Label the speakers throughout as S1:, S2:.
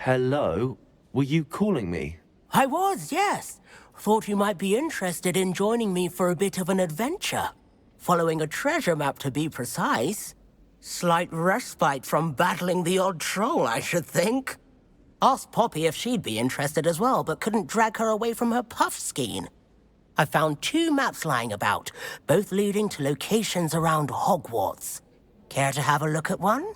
S1: Hello? Were you calling me?
S2: I was, yes. Thought you might be interested in joining me for a bit of an adventure. Following a treasure map, to be precise. Slight respite from battling the odd troll, I should think. Asked Poppy if she'd be interested as well, but couldn't drag her away from her puff skein. I found 2 maps lying about, both leading to locations around Hogwarts. Care to have a look at one?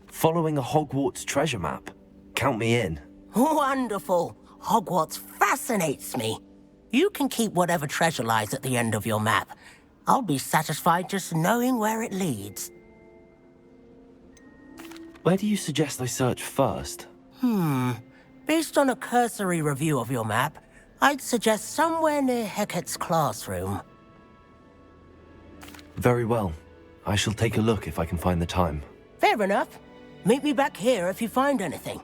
S1: Following a Hogwarts treasure map? Count me in.
S2: Wonderful. Hogwarts fascinates me. You can keep whatever treasure lies at the end of your map. I'll be satisfied just knowing where it leads.
S1: Where do you suggest I search first?
S2: Based on a cursory review of your map, I'd suggest somewhere near Hecat's classroom.
S1: Very well. I shall take a look if I can find the time.
S2: Fair enough. Meet me back here if you find anything.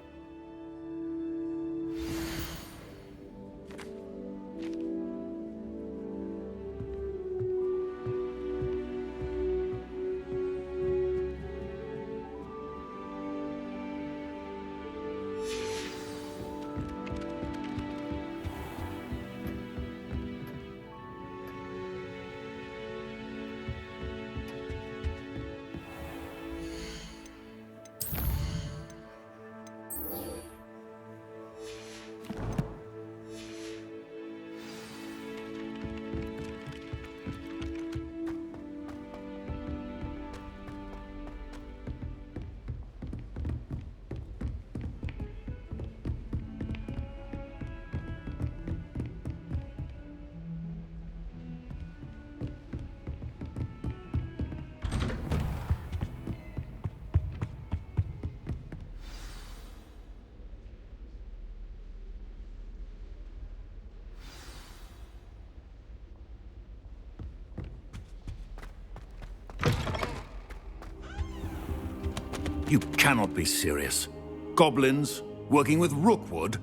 S3: You cannot be serious. Goblins working with Rookwood?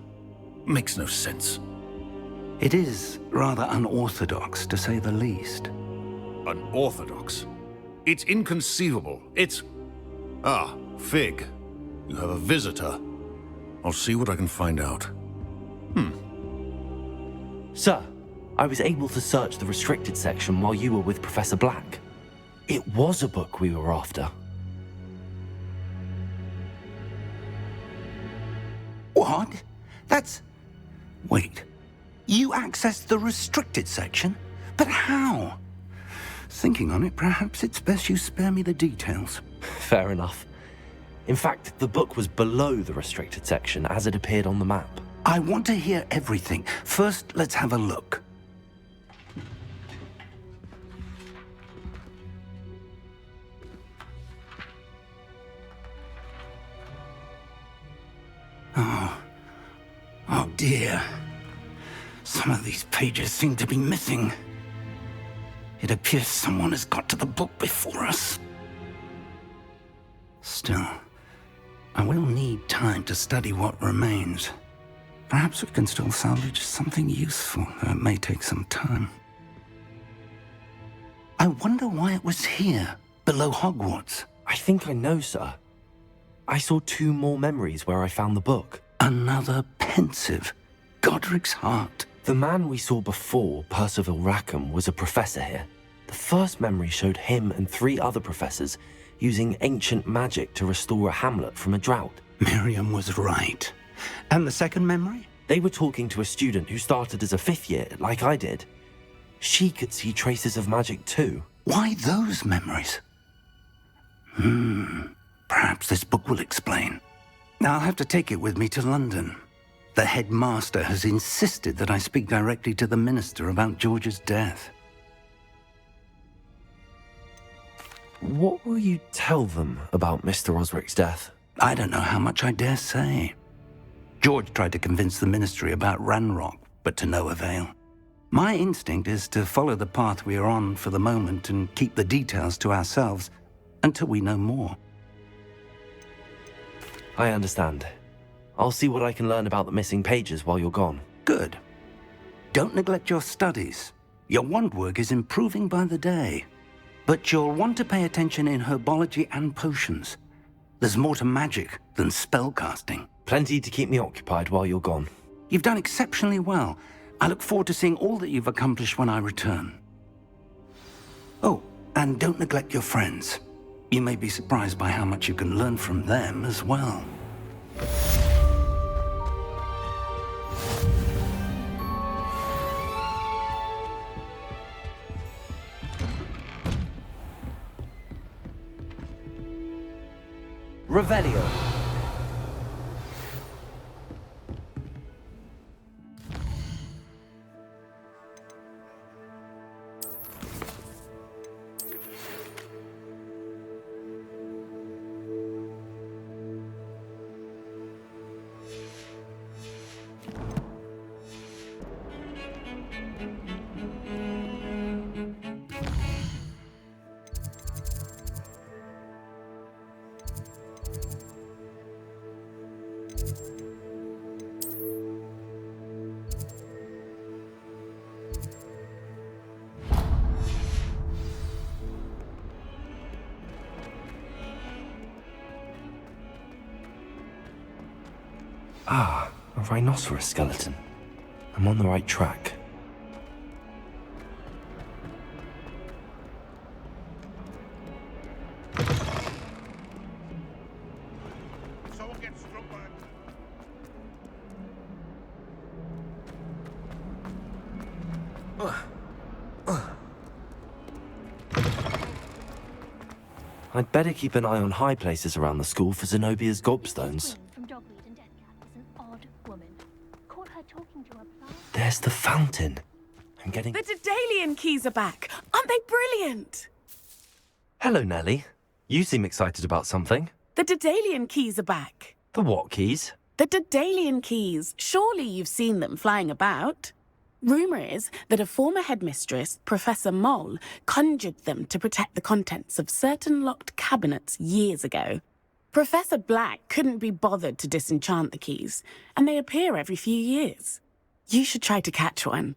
S3: Makes no sense.
S4: It is rather unorthodox, to say the least.
S3: Unorthodox? It's inconceivable. It's... Ah, Fig. You have a visitor. I'll see what I can find out.
S1: Sir, I was able to search the restricted section while you were with Professor Black. It was a book we were after.
S4: What? That's... Wait. You accessed the restricted section? But how? Thinking on it, perhaps it's best you spare me the details.
S1: Fair enough. In fact, the book was below the restricted section as it appeared on the map.
S4: I want to hear everything. First, let's have a look. Oh dear. Some of these pages seem to be missing. It appears someone has got to the book before us. Still, I will need time to study what remains. Perhaps we can still salvage something useful, though it may take some time. I wonder why it was here, below Hogwarts.
S1: I think I know, sir. I saw 2 more memories where I found the book.
S4: Another pensive. Godric's heart.
S1: The man we saw before, Percival Rackham, was a professor here. The first memory showed him and 3 other professors using ancient magic to restore a hamlet from a drought.
S4: Miriam was right. And the second memory?
S1: They were talking to a student who started as a 5th year, like I did. She could see traces of magic too.
S4: Why those memories? Perhaps this book will explain. I'll have to take it with me to London. The headmaster has insisted that I speak directly to the minister about George's death.
S1: What will you tell them about Mr. Osric's death?
S4: I don't know how much I dare say. George tried to convince the ministry about Ranrock, but to no avail. My instinct is to follow the path we are on for the moment and keep the details to ourselves until we know more.
S1: I understand. I'll see what I can learn about the missing pages while you're gone.
S4: Good. Don't neglect your studies. Your wand work is improving by the day. But you'll want to pay attention in herbology and potions. There's more to magic than spellcasting.
S1: Plenty to keep me occupied while you're gone.
S4: You've done exceptionally well. I look forward to seeing all that you've accomplished when I return. Oh, and don't neglect your friends. You may be surprised by how much you can learn from them as well.
S1: Revelio. Ah, a rhinoceros skeleton. I'm on the right track.
S3: Someone gets struck by
S1: I'd better keep an eye on high places around the school for Zenobia's gobstones. There's the fountain. I'm getting...
S5: The Daedalian keys are back. Aren't they brilliant?
S1: Hello, Nellie. You seem excited about something.
S5: The Daedalian keys are back.
S1: The what keys?
S5: The Daedalian keys. Surely you've seen them flying about. Rumour is that a former headmistress, Professor Mole, conjured them to protect the contents of certain locked cabinets years ago. Professor Black couldn't be bothered to disenchant the keys, and they appear every few years. You should try to catch one.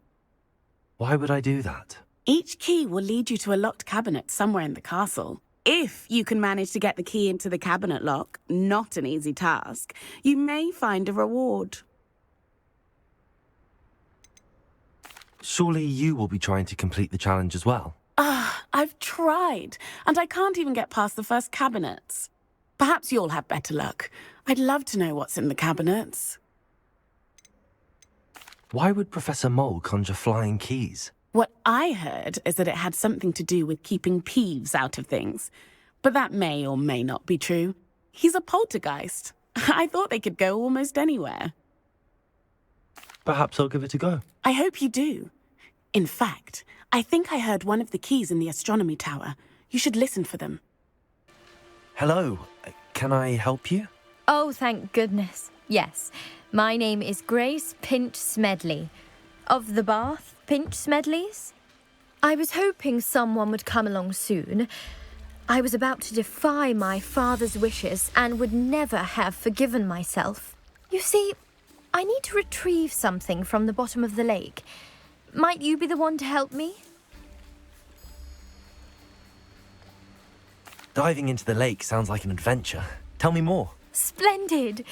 S1: Why would I do that?
S5: Each key will lead you to a locked cabinet somewhere in the castle. If you can manage to get the key into the cabinet lock, not an easy task, you may find a reward.
S1: Surely you will be trying to complete the challenge as well.
S5: I've tried, and I can't even get past the first cabinets. Perhaps you'll have better luck. I'd love to know what's in the cabinets.
S1: Why would Professor Mole conjure flying keys?
S5: What I heard is that it had something to do with keeping peeves out of things. But that may or may not be true. He's a poltergeist. I thought they could go almost anywhere.
S1: Perhaps I'll give it a go.
S5: I hope you do. In fact, I think I heard one of the keys in the astronomy tower. You should listen for them.
S1: Hello. Can I help you?
S6: Oh, thank goodness. Yes. My name is Grace Pinch Smedley. Of the Bath Pinch Smedleys? I was hoping someone would come along soon. I was about to defy my father's wishes and would never have forgiven myself. You see, I need to retrieve something from the bottom of the lake. Might you be the one to help me?
S1: Diving into the lake sounds like an adventure. Tell me more.
S6: Splendid!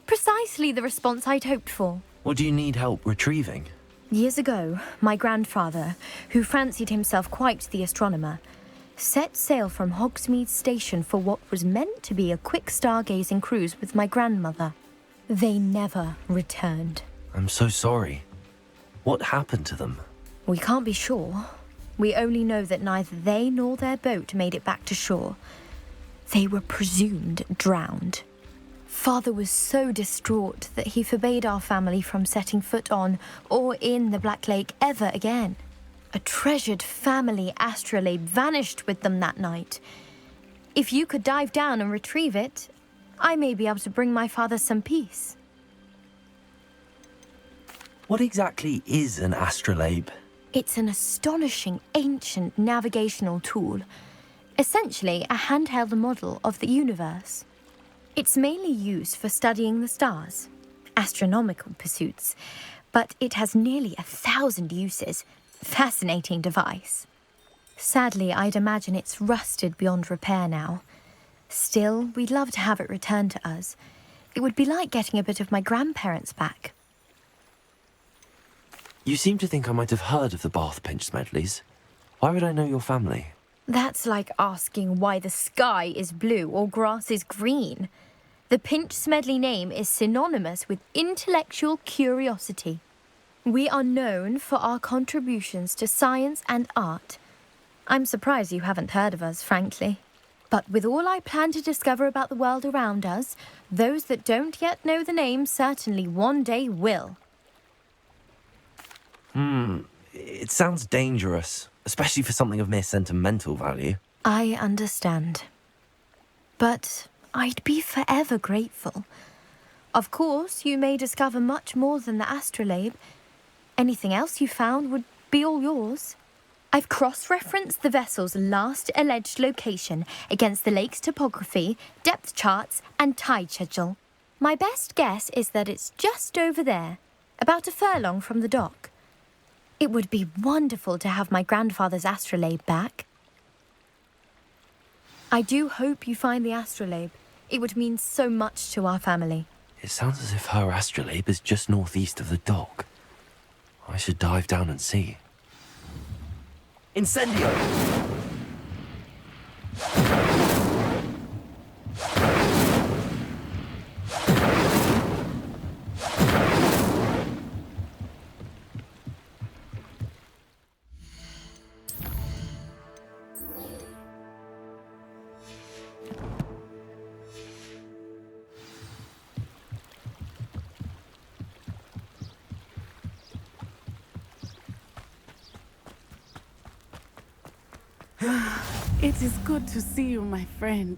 S6: Precisely the response I'd hoped for.
S1: What do you need help retrieving?
S6: Years ago, my grandfather, who fancied himself quite the astronomer, set sail from Hogsmeade station for what was meant to be a quick stargazing cruise with my grandmother. They never returned.
S1: I'm so sorry. What happened to them?
S6: We can't be sure. We only know that neither they nor their boat made it back to shore. They were presumed drowned. Father was so distraught that he forbade our family from setting foot on or in the Black Lake ever again. A treasured family astrolabe vanished with them that night. If you could dive down and retrieve it, I may be able to bring my father some peace.
S1: What exactly is an astrolabe?
S6: It's an astonishing ancient navigational tool, essentially a handheld model of the universe. It's mainly used for studying the stars, astronomical pursuits, but it has nearly 1,000 uses. Fascinating device. Sadly, I'd imagine it's rusted beyond repair now. Still, we'd love to have it returned to us. It would be like getting a bit of my grandparents back.
S1: You seem to think I might have heard of the Bath Pinch Smedleys. Why would I know your family?
S6: That's like asking why the sky is blue or grass is green. The Pinch Smedley name is synonymous with intellectual curiosity. We are known for our contributions to science and art. I'm surprised you haven't heard of us, frankly. But with all I plan to discover about the world around us, those that don't yet know the name certainly one day will.
S1: It sounds dangerous, especially for something of mere sentimental value.
S6: I understand. But I'd be forever grateful. Of course, you may discover much more than the astrolabe. Anything else you found would be all yours. I've cross-referenced the vessel's last alleged location against the lake's topography, depth charts, and tide schedule. My best guess is that it's just over there, about a furlong from the dock. It would be wonderful to have my grandfather's astrolabe back. I do hope you find the astrolabe. It would mean so much to our family.
S1: It sounds as if her astrolabe is just northeast of the dock. I should dive down and see. Incendio!
S5: It is good to see you, my friend.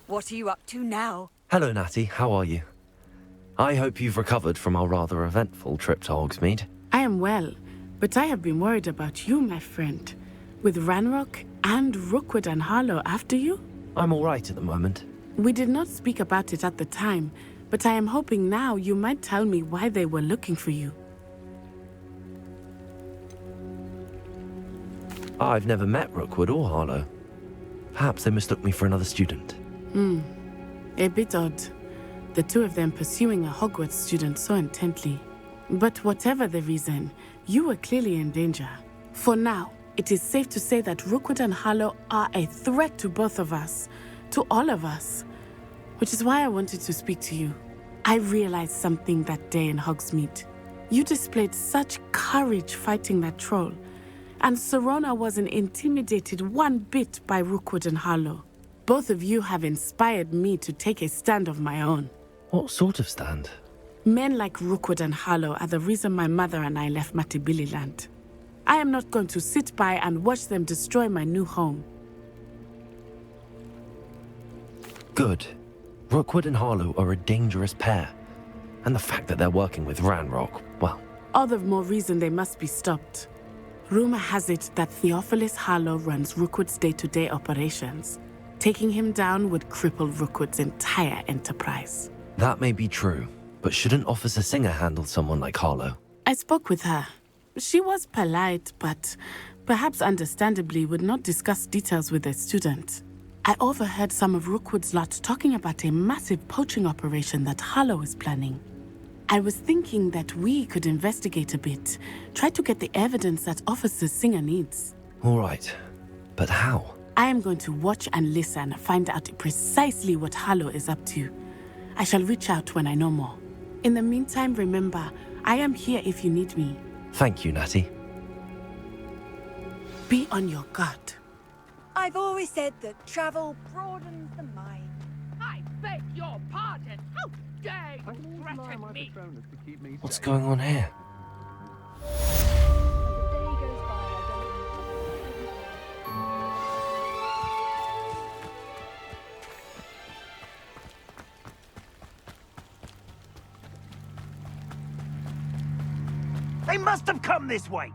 S7: What are you up to now?
S1: Hello, Natty. How are you? I hope you've recovered from our rather eventful trip to Hogsmeade.
S5: I am well, but I have been worried about you, my friend. With Ranrock and Rookwood and Harlow after you?
S1: I'm all right at the moment.
S5: We did not speak about it at the time, but I am hoping now you might tell me why they were looking for you.
S1: I've never met Rookwood or Harlow. Perhaps they mistook me for another student.
S5: A bit odd. The two of them pursuing a Hogwarts student so intently. But whatever the reason, you were clearly in danger. For now, it is safe to say that Rookwood and Harlow are a threat to both of us. To all of us. Which is why I wanted to speak to you. I realized something that day in Hogsmeade. You displayed such courage fighting that troll. And Serona wasn't intimidated one bit by Rookwood and Harlow. Both of you have inspired me to take a stand of my own.
S1: What sort of stand?
S5: Men like Rookwood and Harlow are the reason my mother and I left Matibili land. I am not going to sit by and watch them destroy my new home.
S1: Good. Rookwood and Harlow are a dangerous pair. And the fact that they're working with Ranrock, well...
S5: All the more reason they must be stopped. Rumor has it that Theophilus Harlow runs Rookwood's day-to-day operations. Taking him down would cripple Rookwood's entire enterprise.
S1: That may be true, but shouldn't Officer Singer handle someone like Harlow?
S5: I spoke with her. She was polite, but perhaps understandably would not discuss details with a student. I overheard some of Rookwood's lot talking about a massive poaching operation that Harlow is planning. I was thinking that we could investigate a bit, try to get the evidence that Officer Singer needs.
S1: All right, but how?
S5: I am going to watch and listen, find out precisely what Harlow is up to. I shall reach out when I know more. In the meantime, remember, I am here if you need me.
S1: Thank you, Natty.
S5: Be on your guard.
S7: I've always said that travel broadens the mind.
S8: I beg your pardon. How dare you threaten me?
S1: What's going on here?
S9: They must have come this way!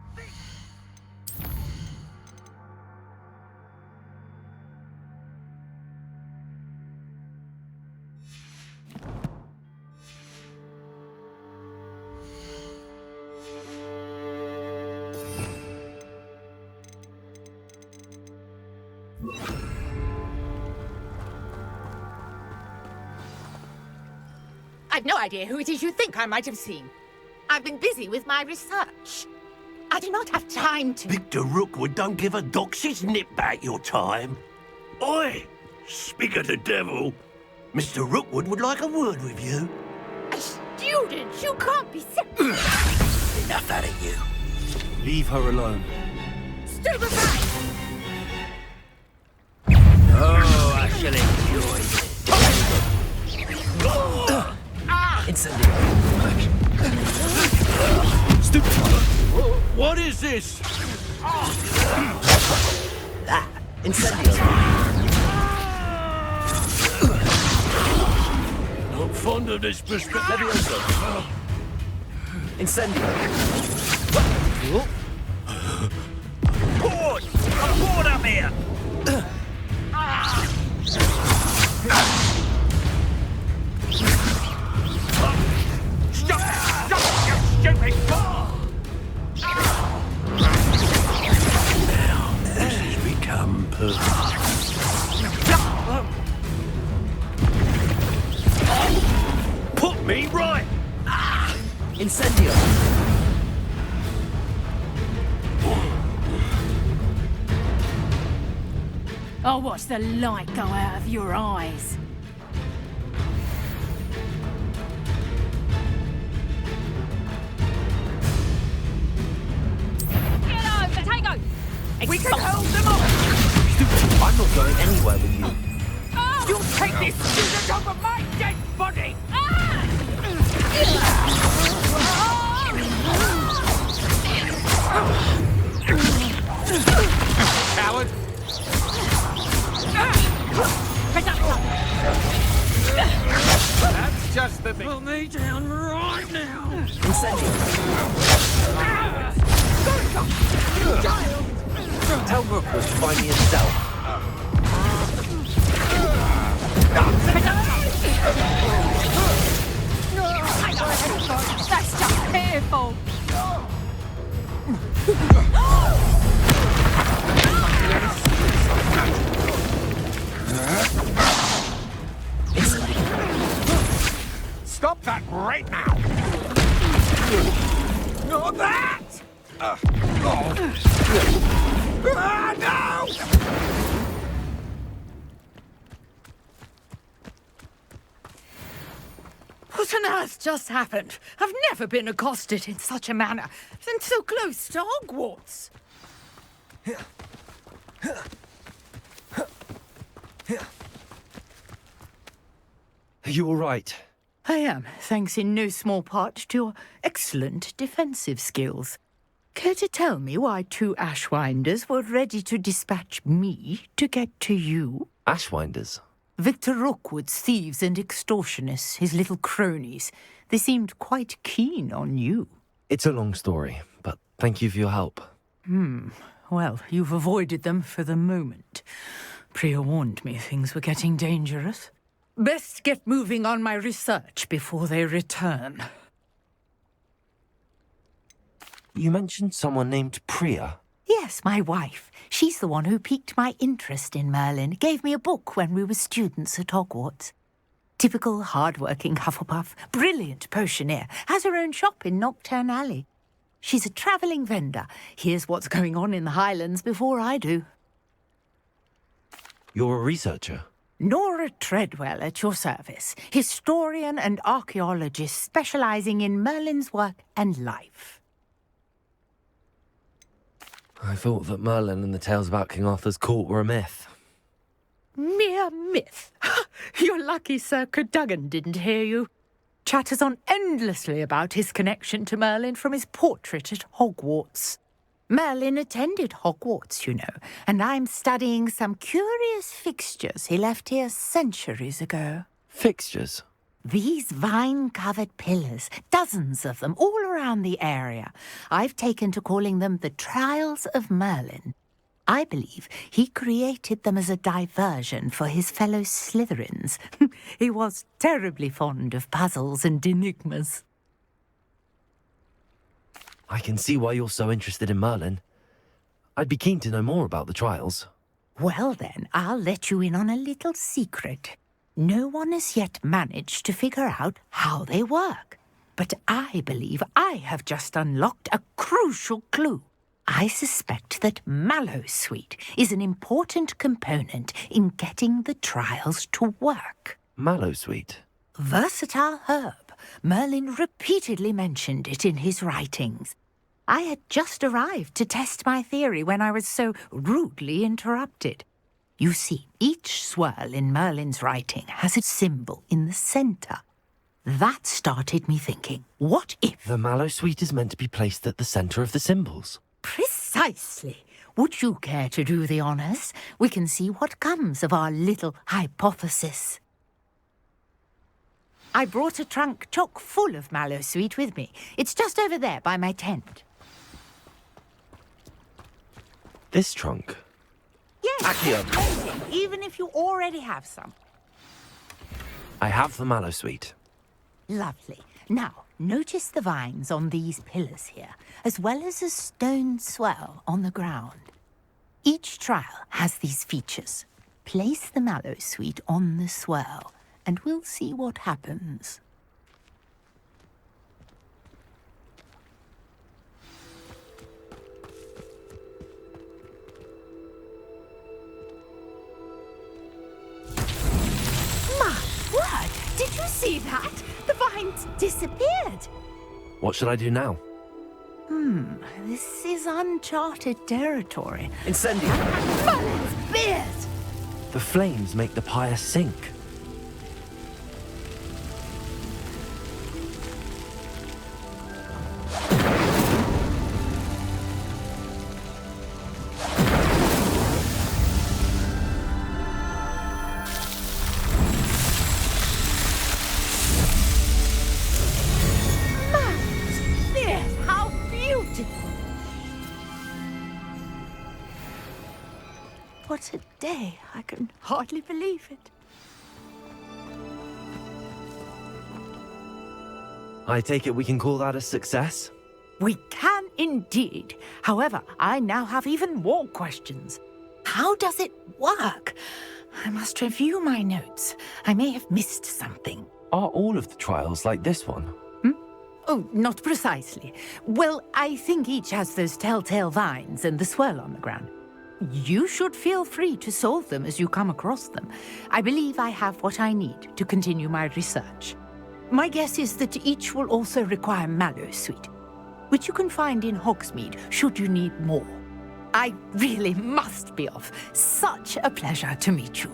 S10: I've no idea who it is you think I might have seen. I've been busy with my research. I do not have time to...
S9: Victor Rookwood don't give a doxy's nip back your time. Oi! Speak of the devil. Mr. Rookwood would like a word with you.
S10: A student? You can't be sick.
S9: Enough out of you.
S1: Leave her alone.
S10: Stupefy!
S9: Oh, I shall enjoy this.
S1: Incendio. Stupid.
S9: What is this?
S1: Incendio.
S9: Not fond of this perspective.
S1: Levioso. Incendio.
S9: Port! A port up here! Stop! Stop, you stupid fool! Now, this has become perfect. Put me right!
S1: Incendio.
S8: I'll watch the light go out of your eyes. Get over, Diagon! We can hold them off!
S1: I'm not going anywhere with you.
S8: You'll take this student over my dead body!
S9: Coward! That's just the bit.
S8: Put me down right now!
S1: Incendio. Tell Rookwood to find me himself.
S8: That's just fearful!
S9: Stop that right now! Not that! No!
S10: What on earth just happened? I've never been accosted in such a manner, and so close to Hogwarts.
S1: Are you all right?
S10: I am, thanks in no small part to your excellent defensive skills. Care to tell me why two Ashwinders were ready to dispatch me to get to you?
S1: Ashwinders?
S10: Victor Rookwood's thieves and extortionists, his little cronies. They seemed quite keen on you.
S1: It's a long story, but thank you for your help.
S10: Well, you've avoided them for the moment. Priya warned me things were getting dangerous. Best get moving on my research before they return.
S1: You mentioned someone named Priya.
S10: Yes, my wife. She's the one who piqued my interest in Merlin. Gave me a book when we were students at Hogwarts. Typical hard-working Hufflepuff, brilliant potioneer, has her own shop in Nocturne Alley. She's a travelling vendor. Hears what's going on in the Highlands before I do.
S1: You're a researcher?
S10: Nora Treadwell at your service, historian and archaeologist specialising in Merlin's work and life.
S1: I thought that Merlin and the tales about King Arthur's court were a myth.
S10: Mere myth. You're lucky Sir Cadogan didn't hear you. Chatters on endlessly about his connection to Merlin from his portrait at Hogwarts. Merlin attended Hogwarts, you know, and I'm studying some curious fixtures he left here centuries ago.
S1: Fixtures?
S10: These vine-covered pillars, dozens of them, all around the area. I've taken to calling them the Trials of Merlin. I believe he created them as a diversion for his fellow Slytherins. He was terribly fond of puzzles and enigmas.
S1: I can see why you're so interested in Merlin. I'd be keen to know more about the trials.
S10: Well then, I'll let you in on a little secret. No one has yet managed to figure out how they work. But I believe I have just unlocked a crucial clue. I suspect that Mallowsweet is an important component in getting the trials to work.
S1: Mallowsweet?
S10: Versatile herb. Merlin repeatedly mentioned it in his writings. I had just arrived to test my theory when I was so rudely interrupted. You see, each swirl in Merlin's writing has a symbol in the centre. That started me thinking, what if...
S1: The Mallowsweet is meant to be placed at the centre of the symbols.
S10: Precisely. Would you care to do the honours? We can see what comes of our little hypothesis. I brought a trunk chock full of Mallowsweet with me. It's just over there by my tent.
S1: This trunk?
S10: Yes, amazing, even if you already have some.
S1: I have the Mallowsweet.
S10: Lovely. Now, notice the vines on these pillars here, as well as a stone swell on the ground. Each trial has these features. Place the Mallowsweet on the swell, and we'll see what happens. My word! Did you see that? The vines disappeared.
S1: What should I do now?
S10: This is uncharted territory.
S1: Incendio!
S10: Merlin's beard!
S1: The flames make the pyre sink.
S10: What a day. I can hardly believe it.
S1: I take it we can call that a success?
S10: We can indeed. However, I now have even more questions. How does it work? I must review my notes. I may have missed something.
S1: Are all of the trials like this one?
S10: Oh, not precisely. Well, I think each has those telltale vines and the swirl on the ground. You should feel free to solve them as you come across them. I believe I have what I need to continue my research. My guess is that each will also require Mallowsweet, which you can find in Hogsmeade should you need more. I really must be off. Such a pleasure to meet you.